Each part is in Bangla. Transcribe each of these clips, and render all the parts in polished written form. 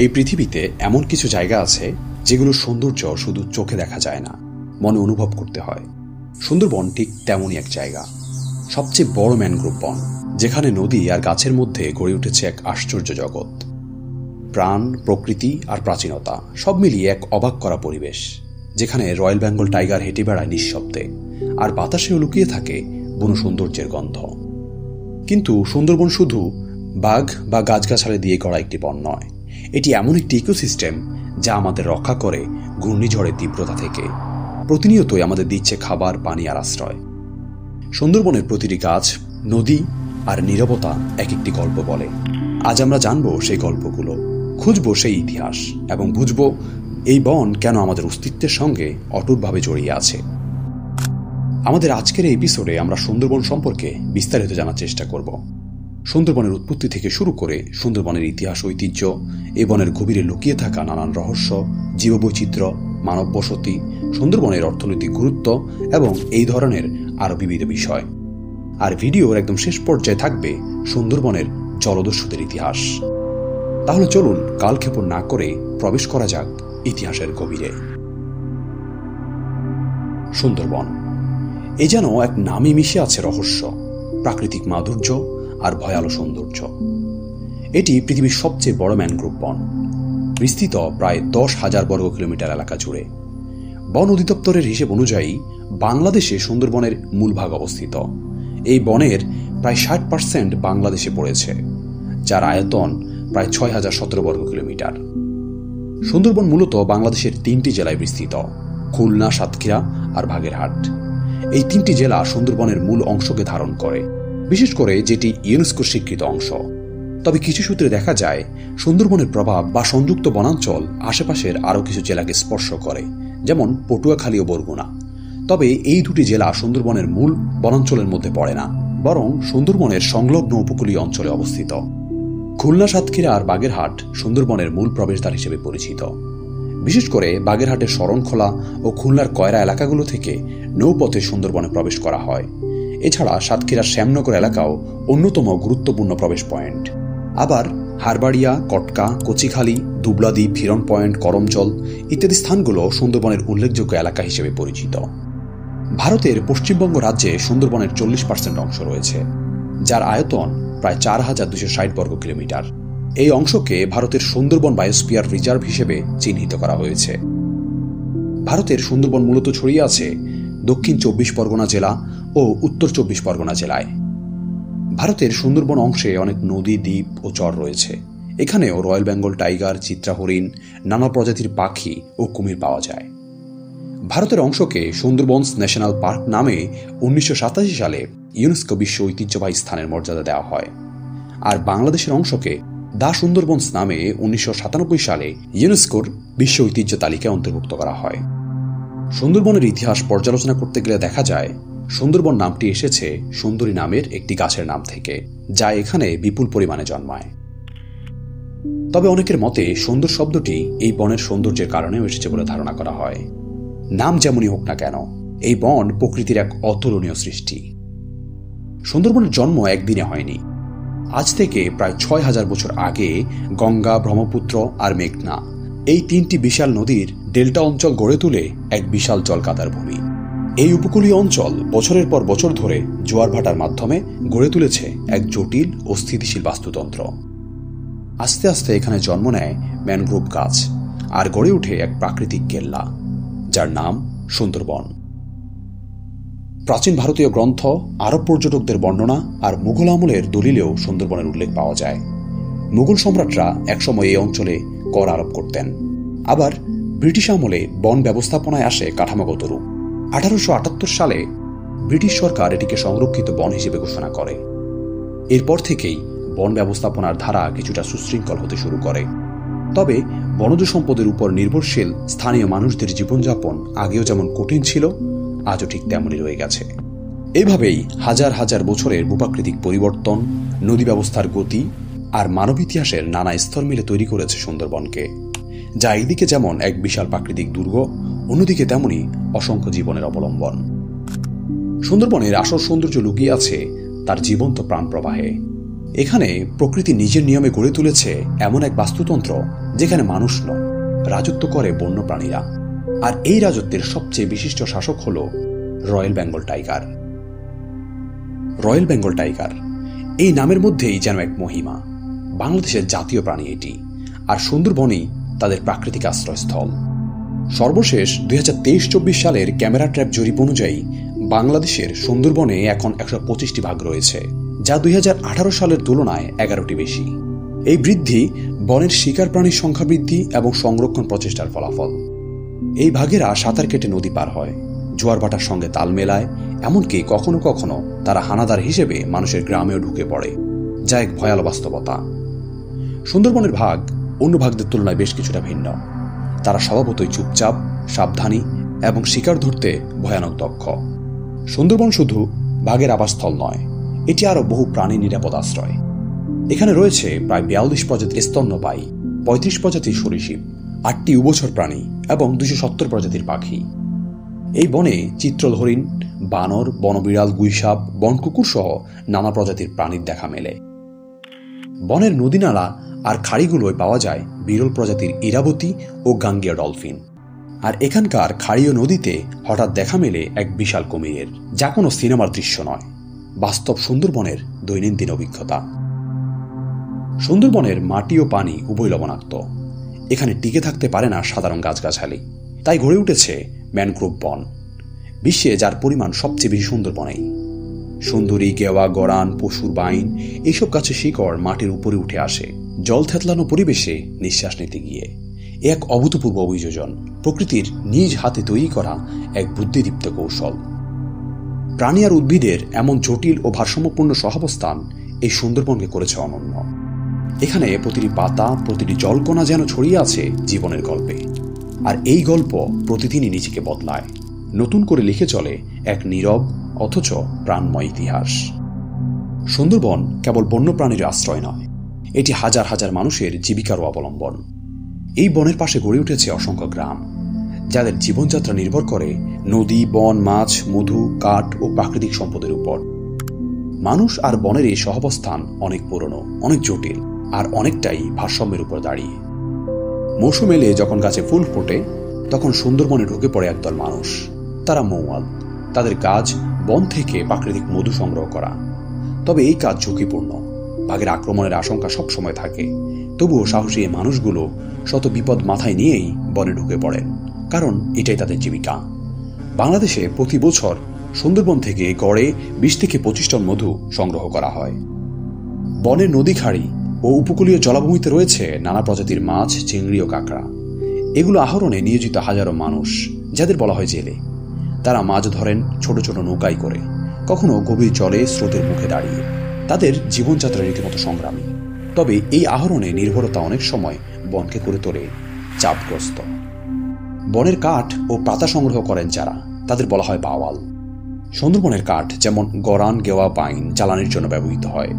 এই পৃথিবীতে এমন কিছু জায়গা আছে যেগুলোর সৌন্দর্য শুধু চোখে দেখা যায় না, মনে অনুভব করতে হয়। সুন্দরবন ঠিক তেমনই এক জায়গা। সবচেয়ে বড় ম্যানগ্রোভ বন, যেখানে নদী আর গাছের মধ্যে গড়ে উঠেছে এক আশ্চর্য জগৎ। প্রাণ, প্রকৃতি আর প্রাচীনতা সব মিলিয়ে এক অবাক করা পরিবেশ, যেখানে রয়্যাল বেঙ্গল টাইগার হেঁটে বেড়ায় নিঃশব্দে, আর বাতাসেও লুকিয়ে থাকে বন সৌন্দর্যের গন্ধ। কিন্তু সুন্দরবন শুধু বাঘ বা গাছগাছালি দিয়ে গড়া একটি বন নয়। এটি এমন একটি ইকোসিস্টেম যা আমাদের রক্ষা করে ঘূর্ণিঝড়ের তীব্রতা থেকে। প্রতিনিয়তই আমাদের দিচ্ছে খাবার, পানি আর আশ্রয়। সুন্দরবনের প্রতিটি গাছ, নদী আর নীরবতা এক একটি গল্প বলে। আজ আমরা জানবো সেই গল্পগুলো, খুঁজবো সেই ইতিহাস এবং বুঝবো এই বন কেন আমাদের অস্তিত্বের সঙ্গে অটুটভাবে জড়িয়ে আছে। আমাদের আজকের এই এপিসোডে আমরা সুন্দরবন সম্পর্কে বিস্তারিত জানার চেষ্টা করব। সুন্দরবনের উৎপত্তি থেকে শুরু করে সুন্দরবনের ইতিহাস, ঐতিহ্য, এই বনের গভীরে লুকিয়ে থাকা নানান রহস্য, জীববৈচিত্র্য, মানব বসতি, সুন্দরবনের অর্থনৈতিক গুরুত্ব এবং এই ধরনের আরও বিবিধ বিষয়। আর ভিডিওর একদম শেষ পর্যায়ে থাকবে সুন্দরবনের জলদস্যুদের ইতিহাস। তাহলে চলুন কালক্ষেপণ না করে প্রবেশ করা যাক ইতিহাসের গভীরে। সুন্দরবন এ যেন এক নামে মিশে আছে রহস্য, প্রাকৃতিক মাধুর্য আর ভয়ালো সৌন্দর্য। এটি পৃথিবীর সবচেয়ে বড় ম্যানগ্রোভ বন, বিস্তৃত প্রায় 10,000 বর্গ কিলোমিটার এলাকা জুড়ে। বন অধিদপ্তরের হিসেব অনুযায়ী বাংলাদেশে সুন্দরবনের মূল ভাগ অবস্থিত। এই বনের প্রায় 60% বাংলাদেশে পড়েছে, যার আয়তন প্রায় 6,017 বর্গ কিলোমিটার। সুন্দরবন মূলত বাংলাদেশের 3টি জেলায় বিস্তৃত: খুলনা, সাতক্ষীরা আর বাগেরহাট। এই 3টি জেলা সুন্দরবনের মূল অংশকে ধারণ করে, বিশেষ করে যেটি ইউনেস্কো স্বীকৃত অংশ। তবে কিছু সূত্রে দেখা যায় সুন্দরবনের প্রভাব বা সংযুক্ত বনাঞ্চল আশেপাশের আরও কিছু জেলাকে স্পর্শ করে, যেমন পটুয়াখালী ও বরগুনা। তবে এই দুটি জেলা সুন্দরবনের মূল বনাঞ্চলের মধ্যে পড়ে না, বরং সুন্দরবনের সংলগ্ন উপকূলীয় অঞ্চলে অবস্থিত। খুলনা, সাতক্ষীরা আর বাগেরহাট সুন্দরবনের মূল প্রবেশদ্বার হিসেবে পরিচিত। বিশেষ করে বাগেরহাটের শরণখোলা ও খুলনার কয়রা এলাকাগুলো থেকে নৌপথে সুন্দরবনে প্রবেশ করা হয়। এছাড়া সাতক্ষীরার শ্যামনগর এলাকাও অন্যতম গুরুত্বপূর্ণ প্রবেশ পয়েন্ট। আবার হারবাড়িয়া, কটকা, কচিখালী, দুবলাদ্বীপ, হিরন পয়েন্ট, করমজল ইত্যাদি স্থানগুলো সুন্দরবনের উল্লেখযোগ্য এলাকা হিসেবে পরিচিত। ভারতের পশ্চিমবঙ্গ রাজ্যে সুন্দরবনের 40% অংশ রয়েছে, যার আয়তন প্রায় 4,260 বর্গ কিলোমিটার। এই অংশকে ভারতের সুন্দরবন বায়োস্ফিয়ার রিজার্ভ হিসেবে চিহ্নিত করা হয়েছে। ভারতের সুন্দরবন মূলত ছড়িয়ে আছে দক্ষিণ 24 পরগনা জেলা ও উত্তর 24 পরগনা জেলায়। ভারতের সুন্দরবন অংশে অনেক নদী, দ্বীপ ও চর রয়েছে। এখানেও রয়্যাল বেঙ্গল টাইগার, চিত্রা হরিণ, নানা প্রজাতির পাখি ও কুমির পাওয়া যায়। ভারতের অংশকে সুন্দরবনস ন্যাশনাল পার্ক নামে 1987 সালে ইউনেস্কো বিশ্ব ঐতিহ্যবাহী স্থানের মর্যাদা দেওয়া হয়। আর বাংলাদেশের অংশকে দা সুন্দরবনস নামে 1997 সালে ইউনেস্কোর বিশ্ব ঐতিহ্য তালিকায় অন্তর্ভুক্ত করা হয়। সুন্দরবনের ইতিহাস পর্যালোচনা করতে গেলে দেখা যায় সুন্দরবন নামটি এসেছে সুন্দরী নামের একটি গাছের নাম থেকে, যা এখানে বিপুল পরিমাণে জন্মায়। তবে অনেকের মতে সুন্দর শব্দটি এই বনের সৌন্দর্যের কারণেও এসেছে বলে ধারণা করা হয়। নাম যেমনই হোক না কেন, এই বন প্রকৃতির এক অতুলনীয় সৃষ্টি। সুন্দরবনের জন্ম একদিনে হয়নি। আজ থেকে প্রায় 6,000 বছর আগে গঙ্গা, ব্রহ্মপুত্র আর মেঘনা, এই 3টি বিশাল নদীর ডেল্টা অঞ্চল গড়ে তুলে এক বিশাল জলকাদার ভূমি। এই উপকূলীয় অঞ্চল বছরের পর বছর ধরে জোয়ার ভাটার মাধ্যমে গড়ে তুলেছে এক জটিল ও স্থিতিশীল বাস্তুতন্ত্র। আস্তে আস্তে এখানে জন্ম নেয় ম্যানগ্রোভ গাছ আর গড়ে ওঠে এক প্রাকৃতিক কেল্লা, যার নাম সুন্দরবন। প্রাচীন ভারতীয় গ্রন্থ, আরব পর্যটকদের বর্ণনা আর মুঘল আমলের দলিলেও সুন্দরবনের উল্লেখ পাওয়া যায়। মুঘল সম্রাটরা একসময় এই অঞ্চলে কর আরোপ করতেন। আবার ব্রিটিশ আমলে বন ব্যবস্থাপনায় আসে কাঠামোগত রূপ। 1878 সালে ব্রিটিশ সরকার এটিকে সংরক্ষিত বন হিসেবে ঘোষণা করে। এরপর থেকেই বন ব্যবস্থাপনার ধারা কিছুটা সুশৃঙ্খল হতে শুরু করে। তবে বনজ সম্পদের উপর নির্ভরশীল স্থানীয় মানুষদের জীবনযাপন আগেও যেমন কঠিন ছিল, আজও ঠিক তেমনই রয়ে গেছে। এভাবেই হাজার হাজার বছরের ভূপ্রাকৃতিক পরিবর্তন, নদী ব্যবস্থার গতি আর মানব ইতিহাসের নানা স্তর মিলে তৈরি করেছে সুন্দরবনকে, যা একদিকে যেমন এক বিশাল প্রাকৃতিক দুর্গ, অন্যদিকে তেমনি অসংখ্য জীবনের অবলম্বন। সুন্দরবনের আসল সৌন্দর্য লুকিয়ে আছে তার জীবন্ত প্রাণ প্রবাহে। এখানে প্রকৃতি নিজের নিয়মে গড়ে তুলেছে এমন এক বাস্তুতন্ত্র যেখানে মানুষ নয়, রাজত্ব করে বন্য প্রাণীরা। আর এই রাজত্বের সবচেয়ে বিশিষ্ট শাসক হল royal Bengal tiger. Royal Bengal tiger এই নামের মধ্যেই যেন এক মহিমা। বাংলাদেশের জাতীয় প্রাণী এটি, আর সুন্দরবনই তাদের প্রাকৃতিক আশ্রয়স্থল। সর্বশেষ 2023-24 সালের ক্যামেরা ট্র্যাপ জরিপ অনুযায়ী বাংলাদেশের সুন্দরবনে এখন 125টি বাঘ রয়েছে, যা 2018 সালের তুলনায় 11টি বেশি। এই বৃদ্ধি বনের শিকার প্রাণীর সংখ্যা বৃদ্ধি এবং সংরক্ষণ প্রচেষ্টার ফলাফল। এই বাঘেরা সাঁতার কেটে নদী পার হয়, জোয়ার ভাটার সঙ্গে তাল মেলায়, এমনকি কখনো কখনো তারা হানাদার হিসেবে মানুষের গ্রামেও ঢুকে পড়ে, যা এক ভয়াল বাস্তবতা। সুন্দরবনের বাঘ অন্য বাঘদের তুলনায় বেশ কিছুটা ভিন্ন। তারা স্বভাবতই চুপচাপ, সাবধানী এবং শিকার ধরতে ভয়ানক দক্ষ। সুন্দরবন শুধু বাঘের আবাসস্থল নয়, এটি আরও বহু প্রাণী নিরাপদ আশ্রয়। এখানে রয়েছে প্রায় 42 প্রজাতির স্তন্যপায়ী, 35 প্রজাতির সরীসৃপ, 8টি উভচর প্রাণী এবং 270 প্রজাতির পাখি। এই বনে চিত্রল হরিণ, বানর, বনবিড়াল, গুইসাপ, বনকুকুর সহ নানা প্রজাতির প্রাণীর দেখা মেলে। বনের নদীনালা আর খাড়িগুলোয় পাওয়া যায় বিরল প্রজাতির ইরাবতী ও গাঙ্গেয় ডলফিন। আর এখানকার খাড়ীয় নদীতে হঠাৎ দেখা মেলে এক বিশাল কুমিরের, যা কোনো সিনেমার দৃশ্য নয়, বাস্তব সুন্দরবনের দৈনন্দিন অভিজ্ঞতা। সুন্দরবনের মাটি ও পানি উভয় লবণাক্ত। এখানে টিকে থাকতে পারে না সাধারণ গাছগাছালি, তাই গড়ে উঠেছে ম্যানগ্রোভ বন, বিশ্বে যার পরিমাণ সবচেয়ে বেশি সুন্দরবনেই। সুন্দরী, গেওয়া, গরান, পশুর বাইন এইসব গাছের শিকড় মাটির উপরে উঠে আসে জল থেতলানো পরিবেশে নিঃশ্বাস নিতে গিয়ে। এক অভূতপূর্ব অভিযোজন, প্রকৃতির নিজ হাতে তৈরি করা এক বুদ্ধিদীপ্ত কৌশল। প্রাণী আর উদ্ভিদের এমন জটিল ও ভারসাম্যপূর্ণ সহাবস্থান এই সুন্দরবনকে করেছে অনন্য। এখানে প্রতিটি পাতা, প্রতিটি জলকণা যেন ছড়িয়ে আছে জীবনের গল্পে। আর এই গল্প প্রতিদিনই নিজেকে বদলায়, নতুন করে লিখে চলে এক নীরব অথচ প্রাণময় ইতিহাস। সুন্দরবন কেবল বন্যপ্রাণীর আশ্রয় নয়, এটি হাজার হাজার মানুষের জীবিকারও অবলম্বন। এই বনের পাশে গড়ে উঠেছে অসংখ্য গ্রাম, যাদের জীবনযাত্রা নির্ভর করে নদী, বন, মাছ, মধু, কাঠ ও প্রাকৃতিক সম্পদের উপর। মানুষ আর বনের এই সহাবস্থান অনেক পুরনো, অনেক জটিল আর অনেকটাই ভারসাম্যের উপর দাঁড়িয়ে। মৌসুম এলে যখন গাছে ফুল ফোটে, তখন সুন্দরবনে ঢুকে পড়ে একদল মানুষ। তারা মৌয়াল। তাদের কাজ বন থেকে প্রাকৃতিক মধু সংগ্রহ করা। তবে এই কাজ ঝুঁকিপূর্ণ, বাঘের আক্রমণের আশঙ্কা সবসময় থাকে। তবুও সাহসী এই মানুষগুলো শত বিপদ মাথায় নিয়েই বনে ঢুকে পড়েন, কারণ এটাই তাদের জীবিকা। বাংলাদেশে প্রতি বছর সুন্দরবন থেকে গড়ে 20 থেকে 25 টন মধু সংগ্রহ করা হয়। বনের নদী, খাড়ি ও উপকূলীয় জলাভূমিতে রয়েছে নানা প্রজাতির মাছ, চিংড়ি ও কাঁকড়া। এগুলো আহরণে নিয়োজিত হাজারো মানুষ, যাদের বলা হয় জেলে। তারা মাছ ধরেন ছোট ছোট নৌকায় করে, কখনো গভীর জলে স্রোতের মুখে দাঁড়িয়ে। তাদের জীবনযাত্রা রীতিমতো সংগ্রামী। তবে এই আহরণে নির্ভরতা অনেক সময় বনকে করে তোলে চাপগ্রস্ত। বনের কাঠ ও পাতা সংগ্রহ করেন যারা, তাদের বলা হয় বাওয়াল। সুন্দরবনের কাঠ যেমন গরান, গেওয়া, পাইন জ্বালানির জন্য ব্যবহৃত হয়।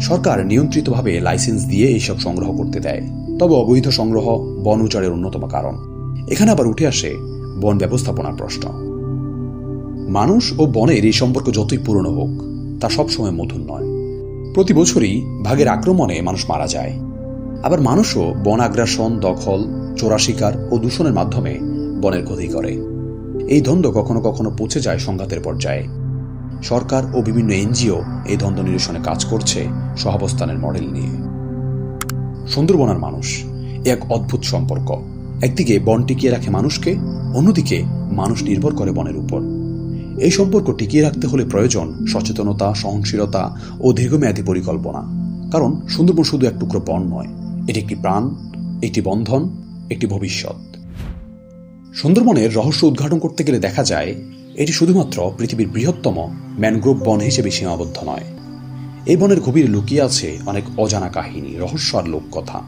সরকার নিয়ন্ত্রিতভাবে লাইসেন্স দিয়ে এইসব সংগ্রহ করতে দেয়। তবে অবৈধ সংগ্রহ বন উজাড়ের অন্যতম কারণ। এখানে আবার উঠে আসে বন ব্যবস্থাপনার প্রশ্ন। মানুষ ও বনের এই সম্পর্ক যতই পুরনো হোক, তা সবসময় মধুর নয়। প্রতি বছরই বাঘের আক্রমণে মানুষ মারা যায়। আবার মানুষও বন আগ্রাসন, দখল, চোরা শিকার ও দূষণের মাধ্যমে বনের ক্ষতি করে। এই দ্বন্দ্ব কখনো কখনো পৌঁছে যায় সংঘাতের পর্যায়ে। সরকার ও বিভিন্ন এনজিও এই দ্বন্দ্ব নিরসনে কাজ করছে সহাবস্থানের মডেল নিয়ে। সুন্দরবন আর মানুষ এক অদ্ভুত সম্পর্ক। একদিকে বন টিকিয়ে রাখে মানুষকে, অন্যদিকে মানুষ নির্ভর করে বনের উপর। এই সম্পর্ক টিকিয়ে রাখতে হলে প্রয়োজন সচেতনতা, সহনশীলতা ও দীর্ঘমেয়াদী পরিকল্পনা। কারণ সুন্দরবন শুধু এক টুকরো বন নয়, এটি একটি প্রাণ, একটি বন্ধন, একটি ভবিষ্যৎ। সুন্দরবনের রহস্য উদ্ঘাটন করতে গেলে দেখা যায় এটি শুধুমাত্র পৃথিবীর বৃহত্তম ম্যানগ্রোভ বন হিসেবে সীমাবদ্ধ নয়। এই বনের গভীরে লুকিয়ে আছে অনেক অজানা কাহিনী, রহস্য আর লোককথা।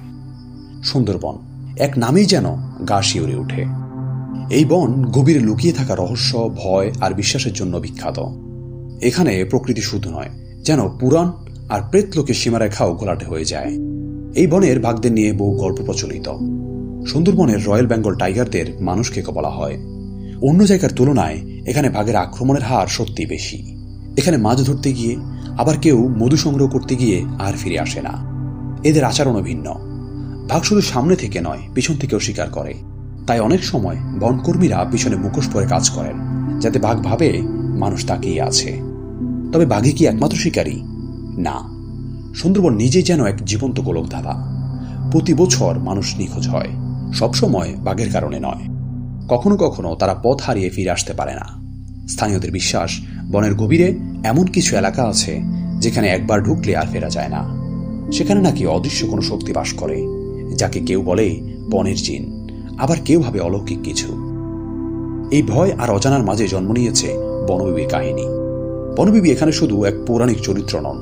সুন্দরবন এক নামেই যেন গা শিউরে ওঠে। এই বন গভীরে লুকিয়ে থাকা রহস্য, ভয় আর বিশ্বাসের জন্য বিখ্যাত। এখানে প্রকৃতি শুধু নয়, যেন পুরাণ আর প্রেতলোকের সীমারেখাও ঘোলাটে হয়ে যায়। এই বনের বাঘদের নিয়ে বহু গল্প প্রচলিত। সুন্দরবনের রয়্যাল বেঙ্গল টাইগারদের মানুষকে বলা হয়। অন্য জায়গার তুলনায় এখানে বাঘের আক্রমণের হার সত্যি বেশি। এখানে মাছ ধরতে গিয়ে আবার কেউ মধু সংগ্রহ করতে গিয়ে আর ফিরে আসে না। এদের আচরণও ভিন্ন। বাঘ শুধু সামনে থেকে নয়, পিছন থেকেও শিকার করে। তাই অনেক সময় বনকর্মীরা পিছনে মুখোশ পরে কাজ করেন, যাতে বাঘ ভাবে মানুষ তাকিয়ে আছে। তবে বাঘই কি একমাত্র শিকারী? না, সুন্দরবন নিজেই যেন এক জীবন্ত গোলকধাঁধা। প্রতি বছর মানুষ নিখোঁজ হয়, সবসময় বাঘের কারণে নয়। কখনো কখনো তারা পথ হারিয়ে ফিরে আসতে পারে না। স্থানীয়দের বিশ্বাস, বনের গভীরে এমন কিছু এলাকা আছে যেখানে একবার ঢুকলে আর ফেরা যায় না। সেখানে নাকি অদৃশ্য কোনো শক্তি বাস করে, যাকে কেউ বলে বনের জিন, আবার কেউ ভাবে অলৌকিক কিছু। এই ভয় আর অজানার মাঝে জন্ম নিয়েছে বনবিবির কাহিনী। বনবিবি এখানে শুধু এক পৌরাণিক চরিত্র নন,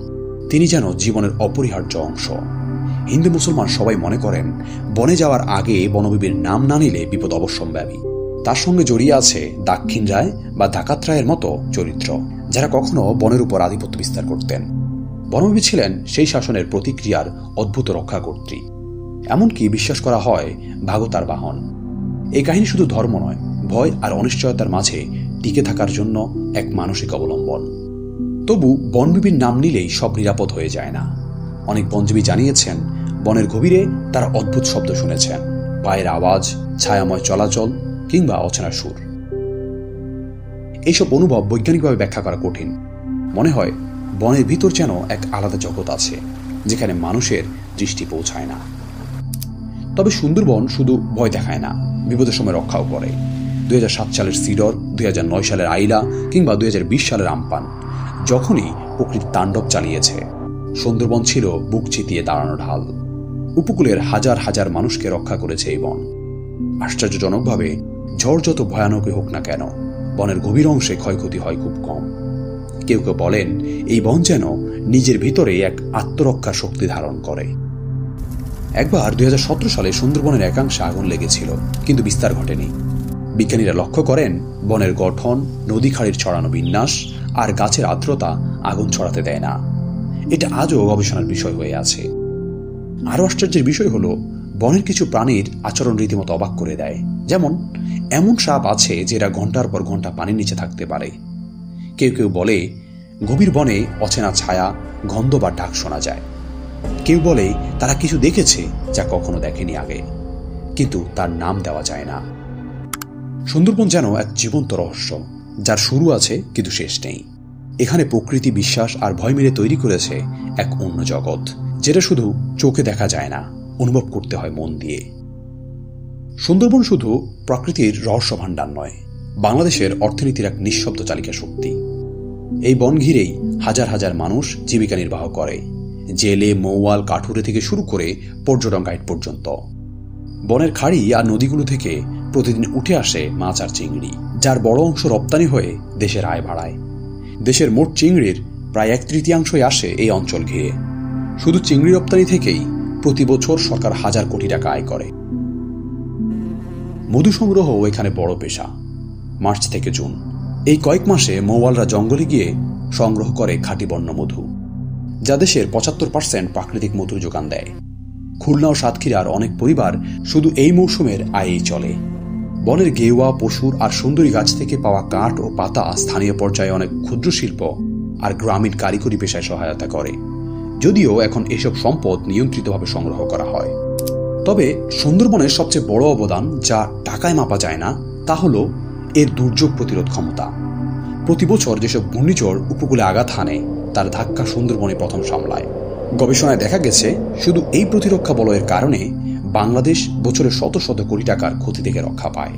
তিনি যেন জীবনের অপরিহার্য অংশ। হিন্দু মুসলমান সবাই মনে করেন বনে যাওয়ার আগে বনবিবির নাম না নিলে বিপদ অবশ্যম্ভাবী। তার সঙ্গে জড়িয়ে আছে দাক্ষিণ রায় বা ডাকাত রায়ের মতো চরিত্র, যারা কখনো বনের উপর আধিপত্য বিস্তার করতেন। বনবিবি ছিলেন সেই শাসনের প্রতিক্রিয়ার অদ্ভুত রক্ষাকর্ত্রী। এমনকি বিশ্বাস করা হয় বাঘও তার বাহন। এই কাহিনী শুধু ধর্ম নয়, ভয় আর অনিশ্চয়তার মাঝে টিকে থাকার জন্য এক মানসিক অবলম্বন। তবু বনবিবির নাম নিলেই সব নিরাপদ হয়ে যায় না। অনেক বনজীবী জানিয়েছেন বনের গভীরে তারা অদ্ভুত শব্দ শুনেছেন, পায়ের আওয়াজ, ছায়াময় চলাচল কিংবা অচেনা সুর। এইসব অনুভব বৈজ্ঞানিকভাবে ব্যাখ্যা করা কঠিন। মনে হয় বনের ভিতর যেন এক আলাদা জগৎ আছে, যেখানে মানুষের দৃষ্টি পৌঁছায় না। তবে সুন্দরবন শুধু ভয় দেখায় না, বিপদের সময় রক্ষাও করে। 2007 সালের সিডর, 2009 সালের আইলা কিংবা 2020 সালের আমপান, যখনই প্রকৃতি তাণ্ডব চালিয়েছে, সুন্দরবন ছিল বুক চিতিয়ে দাঁড়ানো ঢাল। উপকূলের হাজার হাজার মানুষকে রক্ষা করেছে এই বন। আশ্চর্যজনকভাবে ঝড় যত ভয়ানকই হোক না কেন, বনের গভীর অংশে ক্ষয়ক্ষতি হয় খুব কম। কেউ কেউ বলেন এই বন যেন নিজের ভিতরে এক আত্মরক্ষার শক্তি ধারণ করে। একবার 2017 সালে সুন্দরবনের একাংশে আগুন লেগেছিল, কিন্তু বিস্তার ঘটেনি। বিজ্ঞানীরা লক্ষ্য করেন বনের গঠন, নদী খাড়ির ছড়ানো বিন্যাস আর গাছের আর্দ্রতা আগুন ছড়াতে দেয় না। এটা আজও গবেষণার বিষয় হয়ে আছে। আরও আশ্চর্যের বিষয় হলো বনের কিছু প্রাণীর আচরণ রীতিমতো অবাক করে দেয়। যেমন এমন সাপ আছে যেটা ঘন্টার পর ঘন্টা পানির নিচে থাকতে পারে। কেউ কেউ বলে গভীর বনে অচেনা ছায়া, গন্ধ বা ডাক শোনা যায়। কেউ বলে তারা কিছু দেখেছে যা কখনো দেখেনি আগে, কিন্তু তার নাম দেওয়া যায় না। সুন্দরবন যেন এক জীবন্ত রহস্য, যার শুরু আছে কিন্তু শেষ নেই। এখানে প্রকৃতি, বিশ্বাস আর ভয় মিলে তৈরি করেছে এক অন্য জগৎ, যেটা শুধু চোখে দেখা যায় না, অনুভব করতে হয় মন দিয়ে। সুন্দরবন শুধু প্রকৃতির রহস্য ভাণ্ডার নয়, বাংলাদেশের অর্থনীতির এক নিঃশব্দ চালিকা শক্তি। এই বন ঘিরেই হাজার হাজার মানুষ জীবিকা নির্বাহ করে, জেলে, মৌয়াল, কাঠুরে থেকে শুরু করে পর্যটন গাইড পর্যন্ত। বনের খাড়ি আর নদীগুলো থেকে প্রতিদিন উঠে আসে মাছ আর চিংড়ি, যার বড় অংশ রপ্তানি হয়ে দেশের আয় বাড়ায়। দেশের মোট চিংড়ির প্রায় 1/3 আসে এই অঞ্চল ঘিরে। শুধু চিংড়ি রপ্তানি থেকেই প্রতি বছর সরকার হাজার কোটি টাকা আয় করে। মধু সংগ্রহও এখানে বড় পেশা। মার্চ থেকে জুন এই কয়েক মাসে মৌয়ালরা জঙ্গলে গিয়ে সংগ্রহ করে খাঁটি বন্য মধু, যা দেশের 75% প্রাকৃতিক মধুর যোগান দেয়। খুলনা ও সাতক্ষীরার অনেক পরিবার শুধু এই মৌসুমের আয়েই চলে। বনের গেওয়া, পশুর আর সুন্দরী গাছ থেকে পাওয়া কাঠ ও পাতা স্থানীয় পর্যায়ে অনেক ক্ষুদ্র শিল্প আর গ্রামীণ কারিগরি পেশায় সহায়তা করে, যদিও এখন এসব সম্পদ নিয়ন্ত্রিতভাবে সংগ্রহ করা হয়। তবে সুন্দরবনের সবচেয়ে বড় অবদান, যা টাকায় মাপা যায় না, তা হল এর দুর্যোগ প্রতিরোধ ক্ষমতা। প্রতি বছর যেসব ঘূর্ণিঝড় উপকূলে আঘাত হানে, তার ধাক্কা সুন্দরবনে প্রথম সামলায়। গবেষণায় দেখা গেছে শুধু এই প্রতিরক্ষা বলয়ের কারণে বাংলাদেশ বছরে শত শত কোটি টাকার ক্ষতি থেকে রক্ষা পায়।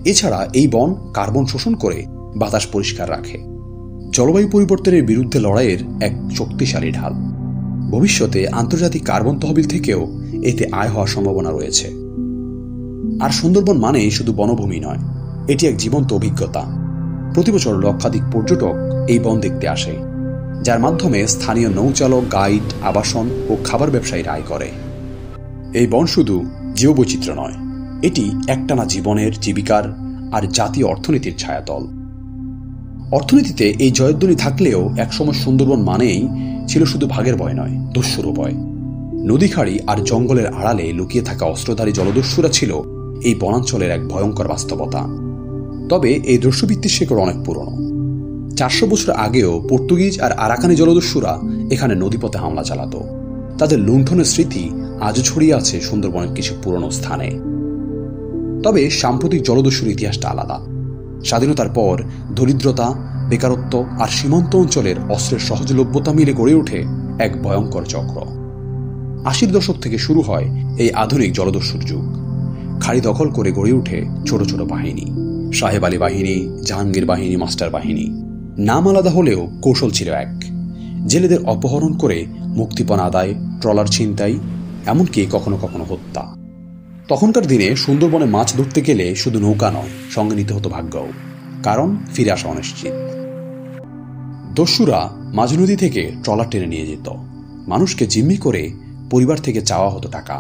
এছাড়া এই বন কার্বন শোষণ করে বাতাস পরিষ্কার রাখে, জলবায়ু পরিবর্তনের বিরুদ্ধে লড়াইয়ের এক শক্তিশালী ঢাল। ভবিষ্যতে আন্তর্জাতিক কার্বন তহবিল থেকেও এতে আয় হওয়ার সম্ভাবনা রয়েছে। আর সুন্দরবন মানে শুধু বনভূমি নয়, এটি এক জীবন্ত অভিজ্ঞতা। প্রতি বছর লক্ষাধিক পর্যটক এই বন দেখতে আসে, যার মাধ্যমে স্থানীয় নৌচালক, গাইড, আবাসন ও খাবার ব্যবসায়ীরা আয় করে। এই বন শুধু জীববৈচিত্র্য নয়, এটি একটানা জীবনের, জীবিকার আর জাতীয় অর্থনীতির ছায়াতল। অর্থনীতিতে এই জয়ধ্বনি থাকলেও একসময় সুন্দরবন মানেই ছিল শুধু ভাগের ভয় নয়, দস্যুরও ভয়। নদী খাড়ি আর জঙ্গলের আড়ালে লুকিয়ে থাকা অস্ত্রধারী জলদস্যুরা ছিল এই বনাঞ্চলের এক ভয়ঙ্কর বাস্তবতা। তবে এই দস্যুবৃত্তির শেকড় অনেক পুরনো। 400 বছর আগেও পর্তুগিজ আর আরাকানি জলদস্যুরা এখানে নদীপথে হামলা চালাতো। তাদের লুণ্ঠনের স্মৃতি আজও ছড়িয়ে আছে সুন্দরবনের কিছু পুরনো স্থানে। তবে সাম্প্রতিক জলদস্যুর ইতিহাসটা আলাদা। স্বাধীনতার পর দরিদ্রতা, বেকারত্ব আর সীমান্ত অঞ্চলের অস্ত্রের সহজলভ্যতা মিলে গড়ে ওঠে এক ভয়ঙ্কর চক্র। 80-র দশক থেকে শুরু হয় এই আধুনিক জলদস্যুর যুগ। খাড়ি দখল করে গড়ে ওঠে ছোট ছোট বাহিনী, সাহেব আলী বাহিনী, জাহাঙ্গীর বাহিনী, মাস্টার বাহিনী। নাম আলাদা হলেও কৌশল ছিল এক। জেলেদের অপহরণ করে মুক্তিপণ আদায়, ট্রলার ছিনতাই, এমনকি কখনো কখনো হত্যা। তখনকার দিনে সুন্দরবনে মাছ ধরতে গেলে শুধু নৌকা নয়, সঙ্গে নিতে হতো ভাগ্যও, কারণ ফিরে আসা অনিশ্চিত। দস্যুরা মাঝ নদী থেকে ট্রলার টেনে নিয়ে যেত। মানুষকে জিম্মি করে পরিবার থেকে চাওয়া হতো টাকা।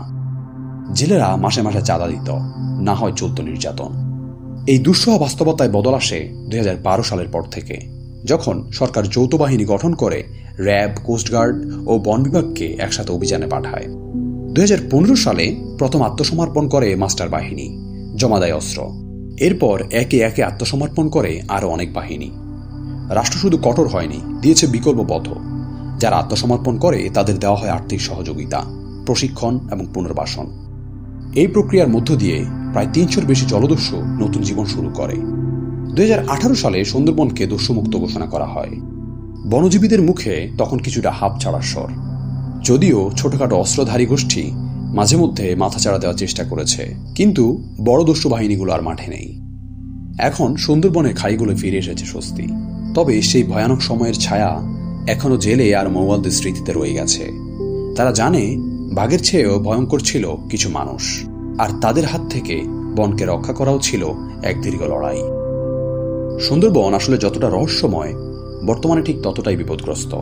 জেলেরা মাসে মাসে চাঁদা দিত, না হয় চলত নির্যাতন। এই দুঃসহ বাস্তবতায় বদল আসে 2012 সালের পর থেকে, যখন সরকার যৌথ বাহিনী গঠন করে র্যাব, কোস্টগার্ড ও বন বিভাগকে একসাথে অভিযানে পাঠায়। 2015 সালে প্রথম আত্মসমর্পণ করে মাস্টার বাহিনী, জমা দেয় অস্ত্র। এরপর একে একে আত্মসমর্পণ করে আরও অনেক বাহিনী। রাষ্ট্র শুধু কঠোর হয়নি, দিয়েছে বিকল্প পথ। যারা আত্মসমর্পণ করে তাদের দেওয়া হয় আর্থিক সহযোগিতা, প্রশিক্ষণ এবং পুনর্বাসন। এই প্রক্রিয়ার মধ্য দিয়ে প্রায় 300-র বেশি জলদস্যু নতুন জীবন শুরু করে। 2018 সালে সুন্দরবনকে দস্যুমুক্ত ঘোষণা করা হয়। বনজীবীদের মুখে তখন কিছুটা হাঁপ ছাড়ার স্বর। যদিও ছোটখাটো অস্ত্রধারী গোষ্ঠী মাঝে মধ্যে মাথাচাড়া দেওয়ার চেষ্টা করেছে, কিন্তু বড় দস্যু বাহিনীগুলো আর মাঠে নেই। এখন সুন্দরবনের খাড়িগুলো ফিরে এসেছে স্বস্তি। তবে সেই ভয়ানক সময়ের ছায়া এখনো জেলে আর মৌয়ালদের স্মৃতিতে রয়ে গেছে। তারা জানে বাঘের চেয়েও ভয়ঙ্কর ছিল কিছু মানুষ, আর তাদের হাত থেকে বনকে রক্ষা করাও ছিল এক দীর্ঘ লড়াই। সুন্দরবন আসলে যতটা রহস্যময়, বর্তমানে ঠিক ততটাই বিপদগ্রস্ত।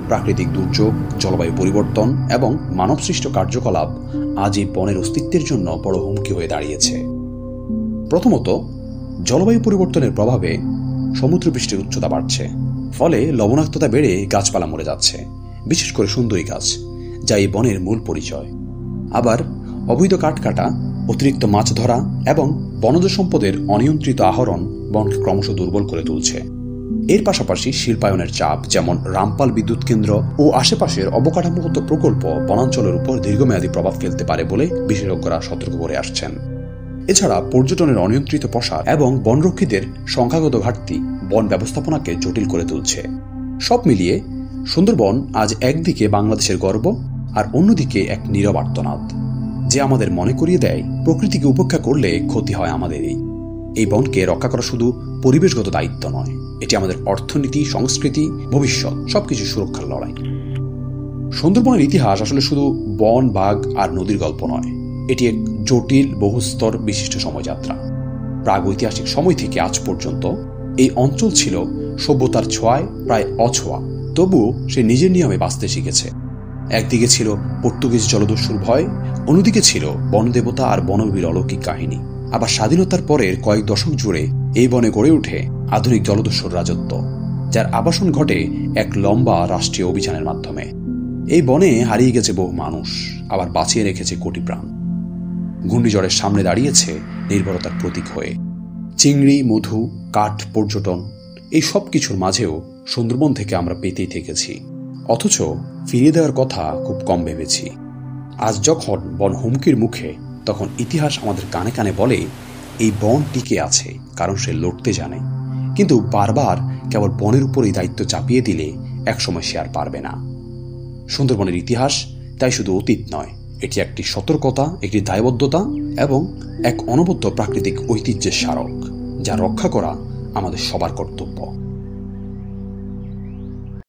প্রাকৃতিক দুর্যোগ, জলবায়ু পরিবর্তন এবং মানবসৃষ্ট কার্যকলাপ আজ এই বনের অস্তিত্বের জন্য বড় হুমকি হয়ে দাঁড়িয়েছে। প্রথমত, জলবায়ু পরিবর্তনের প্রভাবে সমুদ্রপৃষ্ঠের উচ্চতা বাড়ছে, ফলে লবণাক্ততা বেড়ে গাছপালা মরে যাচ্ছে, বিশেষ করে সুন্দরী গাছ, যা এই বনের মূল পরিচয়। আবার অবৈধ কাঠ কাটা, অতিরিক্ত মাছ ধরা এবং বনজ সম্পদের অনিয়ন্ত্রিত আহরণ বনকে ক্রমশ দুর্বল করে তুলছে। এর পাশাপাশি শিল্পায়নের চাপ, যেমন রামপাল বিদ্যুৎ কেন্দ্র ও আশেপাশের অবকাঠামোগত প্রকল্প বনাঞ্চলের উপর দীর্ঘমেয়াদী প্রভাব ফেলতে পারে বলে বিশেষজ্ঞরা সতর্ক করে আসছেন। এছাড়া পর্যটনের অনিয়ন্ত্রিত প্রসার এবং বনরক্ষীদের সংখ্যাগত ঘাটতি বন ব্যবস্থাপনাকে জটিল করে তুলছে। সব মিলিয়ে সুন্দরবন আজ একদিকে বাংলাদেশের গর্ব, আর অন্যদিকে এক নীরব আর্তনাদ, যে আমাদের মনে করিয়ে দেয় প্রকৃতিকে উপেক্ষা করলে ক্ষতি হয় আমাদেরই। এই বনকে রক্ষা করা শুধু পরিবেশগত দায়িত্ব নয়, এটি আমাদের অর্থনীতি, সংস্কৃতি, ভবিষ্যৎ সবকিছু সুরক্ষার লড়াই। সুন্দরবনের ইতিহাস আসলে শুধু বন, বাঘ আর নদীর গল্প নয়, এটি এক জটিল বহুস্তর বিশিষ্ট সময়যাত্রা। প্রাগৈতিহাসিক সময় থেকে আজ পর্যন্ত এই অঞ্চল ছিল সভ্যতার ছোঁয়ায় প্রায় অছোঁয়া, তবুও সে নিজের নিয়মে বাঁচতে শিখেছে। একদিকে ছিল পর্তুগিজ জলদস্যুর ভয়, অন্যদিকে ছিল বনদেবতা আর বনবীর অলৌকিক কাহিনী। আবার স্বাধীনতার পরের কয়েক দশক জুড়ে এই বনে গড়ে ওঠে আধুনিক জলদস্যুর রাজত্ব, যার আবাসন ঘটে এক লম্বা রাষ্ট্রীয় অভিযানের মাধ্যমে। এই বনে হারিয়ে গেছে বহু মানুষ, আবার বাঁচিয়ে রেখেছে কোটি প্রাণ। ঘূর্ণিঝড়ের সামনে দাঁড়িয়েছে নির্ভরতার প্রতীক হয়ে। চিংড়ি, মধু, কাঠ, পর্যটন, এই সব কিছুর মাঝেও সুন্দরবন থেকে আমরা পেতেই থেকেছি, অথচ ফিরিয়ে দেওয়ার কথা খুব কম ভেবেছি। আজ যখন বন হুমকির মুখে, তখন ইতিহাস আমাদের কানে কানে বলে এই বন টিকে আছে কারণ সে লড়তে জানে। কিন্তু বারবার কেবল বনের উপর এই দায়িত্ব চাপিয়ে দিলে একসময় সে আর পারবে না। সুন্দরবনের ইতিহাস তাই শুধু অতীত নয়, এটি একটি সতর্কতা, একটি দায়বদ্ধতা এবং এক অনবদ্য প্রাকৃতিক ঐতিহ্যের স্মারক, যা রক্ষা করা আমাদের সবার কর্তব্য।